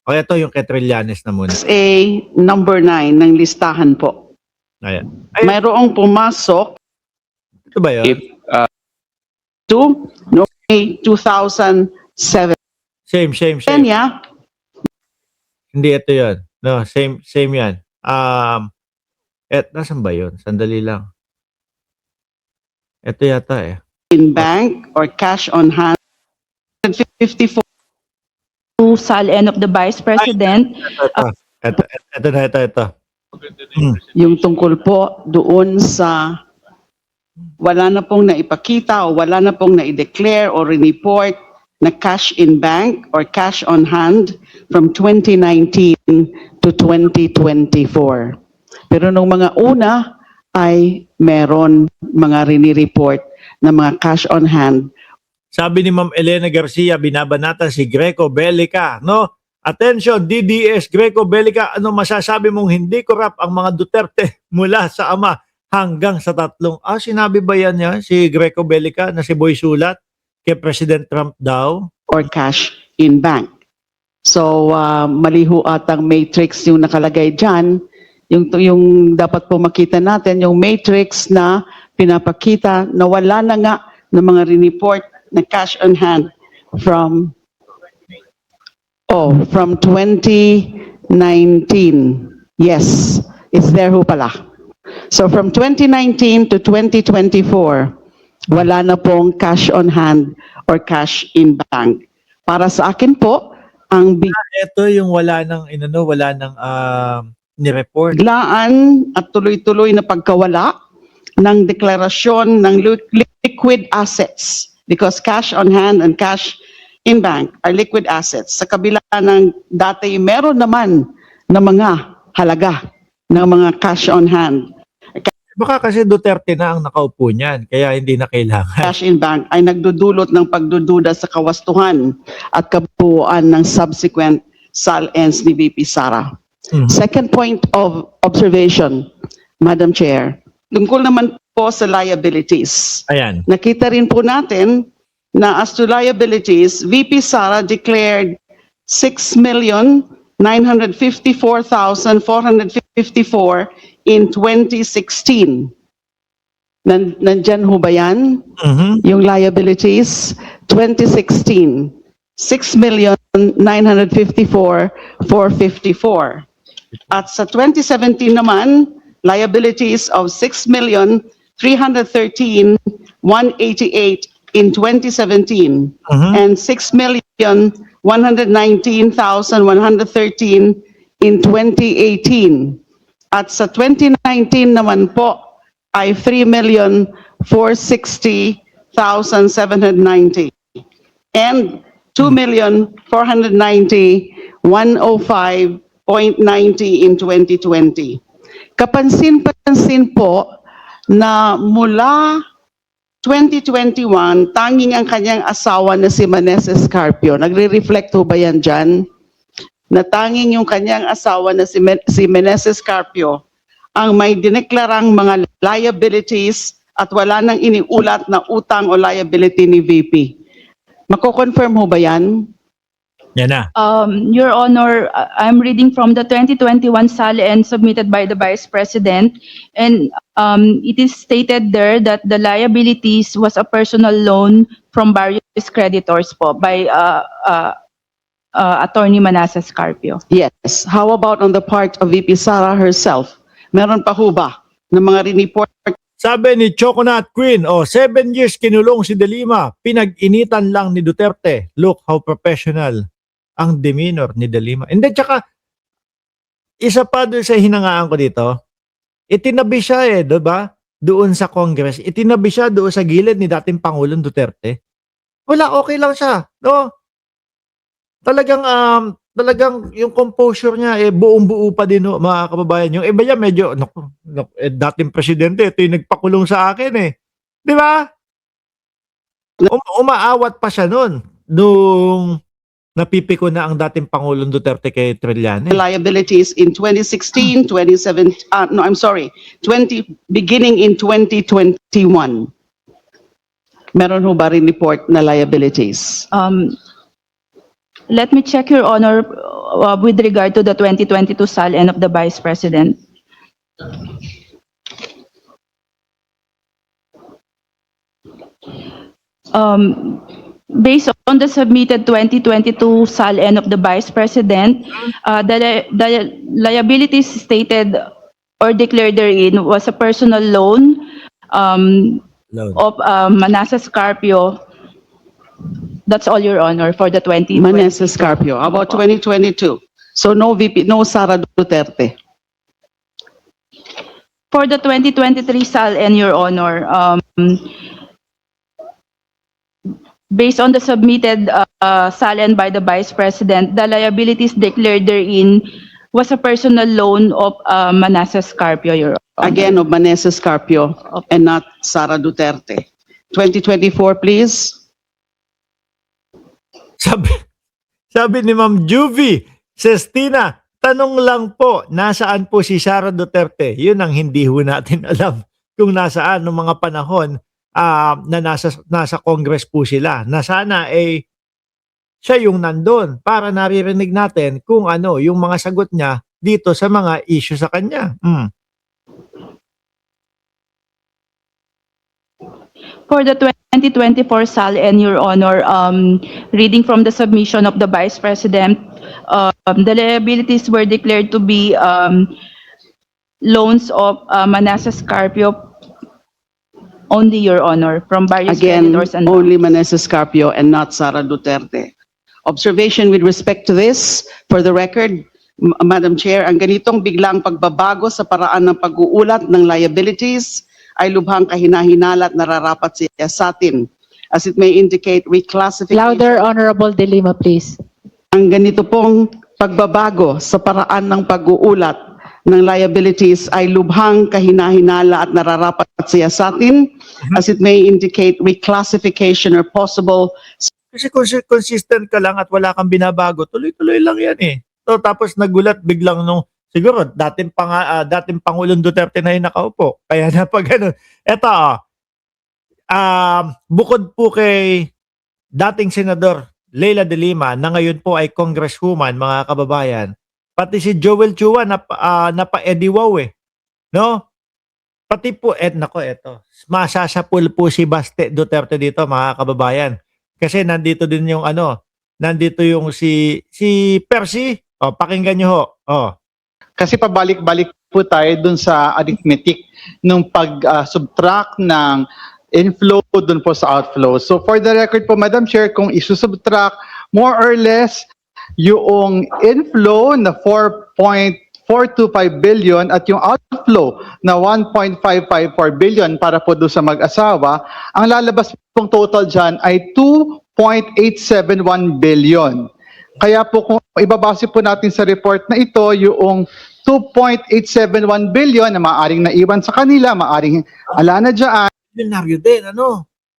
O ito yung kay Trillanes na muna. A number 9 ng listahan po. Ayan. Ay, Mayroong pumasok ito ba yun? to May 2007. Same. Kenya, Hindi, ito yun. No, same yan. Nasaan ba yun? Sandali lang. Ito yata eh. in bank or cash on hand, 54 SALN of the Vice President. Ito. yung tungkol po doon sa wala na pong naipakita o wala na pong na-declare or report na cash in bank or cash on hand from 2019 to 2024. Pero nung mga una ay meron mga rini-report na mga cash on hand. Sabi ni Ma'am Elena Garcia, binabanatan si Greco Bellica, no? Attention, DDS Greco Bellica, ano masasabi mong hindi corrupt ang mga Duterte mula sa ama hanggang sa tatlong? Sinabi ba yan niya, si Greco Bellica, na si Boy Sulat kay President Trump daw? Or cash in bank. So, maliho atang matrix yung nakalagay dyan. Yung dapat po makita natin, yung matrix na pinapakita na wala na nga ng mga report na cash on hand from 2019. Yes, it's there ho pala. So from 2019 to 2024, wala na pong cash on hand or cash in bank. Para sa akin po, ang Ito yung wala nang ni-report. biglaan at tuloy-tuloy na pagkawala ng deklarasyon ng liquid assets because cash on hand and cash in bank are liquid assets. Sa kabila ng dati, meron naman na mga halaga ng mga cash on hand. Baka kasi Duterte na ang nakaupo niyan, kaya hindi na kailangan. Cash in bank ay nagdudulot ng pagdududa sa kawastuhan at kabuuan ng subsequent SALNs ni VP Sara. Second point of observation, Madam Chair, tungkol naman po sa liabilities. Ayan. Nakita rin po natin na as to liabilities, VP Sara declared 6,954,454 in 2016. Nandyan ho ba yan? Yung liabilities, 2016, 6,954,454. At sa 2017 naman, liabilities of 6,313,188 in 2017 and 6,119,113 in 2018. At sa 2019 naman po ay 3,460,790 and 2,490,105.90 in 2020. Kapansin-pansin po na mula 2021, tanging ang kanyang asawa na si Meneses Carpio. Nagre-reflect ho ba yan dyan? Na tanging yung kanyang asawa na si Meneses Carpio ang may dineklarang mga liabilities at wala nang iniulat na utang o liability ni VP. Mako-confirm ho ba yan? Yan na. Your Honor, I'm reading from the 2021 SALN submitted by the Vice President, and it is stated there that the liabilities was a personal loan from various creditors po by Attorney Manasseh Carpio. Yes. How about on the part of VP Sara herself? Meron pa ho ba ng mga report? Sabi ni Choconut Queen, 7 years kinulong si De Lima, pinag-initan lang ni Duterte. Look how professional ang demeanor ni De Lima. Hindi, tsaka, isa pa doon sa hinangaan ko dito, itinabi siya diba? Doon sa Congress, itinabi siya doon sa gilid ni dating Pangulong Duterte. Wala, okay lang siya. No? Talagang yung composure niya, buong-buo pa din, no, mga kababayan. Yung iba niya, medyo, dating presidente, ito yung nagpakulong sa akin Di ba? Umaawat pa siya noon, nung napipiko na ang dating Pangulong Duterte kay Trillanes. Liabilities in 2016, 2017, beginning in 2021. Meron ho ba rin report na liabilities? Let me check, Your Honor, with regard to the 2022 SALN of the Vice President. Based on the submitted 2022 SALN of the Vice President, the liabilities stated or declared therein was a personal loan Loan. of Manassas Carpio. That's all, Your Honor, for the 2022. Manassas Carpio. How about 2022? So no VP, no Sara Duterte. For the 2023 SALN, Your Honor, based on the submitted SALN by the Vice President, the liabilities declared therein was a personal loan of Manassas Carpio, Your Honor. Again, of Manassas Carpio and not Sara Duterte. 2024, please. Sabi ni Ma'am Juvie Sestina, tanong lang po, nasaan po si Sara Duterte? Yun ang hindi ho natin alam kung nasaan noong mga panahon na nasa Congress po sila. Na sana siya yung nandun para naririnig natin kung ano yung mga sagot niya dito sa mga issue sa kanya. For the 2024 SALN, Your Honor, reading from the submission of the Vice President, the liabilities were declared to be loans of Manassas Carpio only, Your Honor, from various Again, creditors and only Manassas Carpio and not Sara Duterte. Observation with respect to this, for the record, Madam Chair, ang ganitong biglang pagbabago sa paraan ng pag-uulat ng liabilities ay lubhang kahinahinala at nararapat siya sa atin, as it may indicate reclassification. Louder, Honorable De Lima, please. Ang ganito pong pagbabago sa paraan ng pag-uulat ng liabilities ay lubhang kahinahinala at nararapat siya sa atin, as it may indicate reclassification or possible. Kasi consistent ka lang at wala kang binabago, tuloy-tuloy lang yan eh. So, tapos nagulat biglang nung, siguro, dating Pangulong Duterte na yung nakaupo. Kaya na pag ano. Eto, bukod po kay dating Senador Leila De Lima, na ngayon po ay Congresswoman, mga kababayan, pati si Joel Chua, napa-ediwaw eh. No? Pati po, masasapul po si Baste Duterte dito, mga kababayan. Kasi nandito din yung nandito yung si Percy. Pakinggan nyo ho. Kasi pabalik-balik po tayo dun sa arithmetic nung pag-subtract ng inflow dun po sa outflow. So for the record po, Madam Chair, kung isusubtract more or less yung inflow na 4.425 billion at yung outflow na 1.554 billion para po doon sa mag-asawa, ang lalabas pong total dyan ay 2.871 billion. Kaya po kung ibabase po natin sa report na ito, yung 2.871 billion na maaaring naiwan sa kanila, maaaring ala na dyan. Milyonaryo din, ano?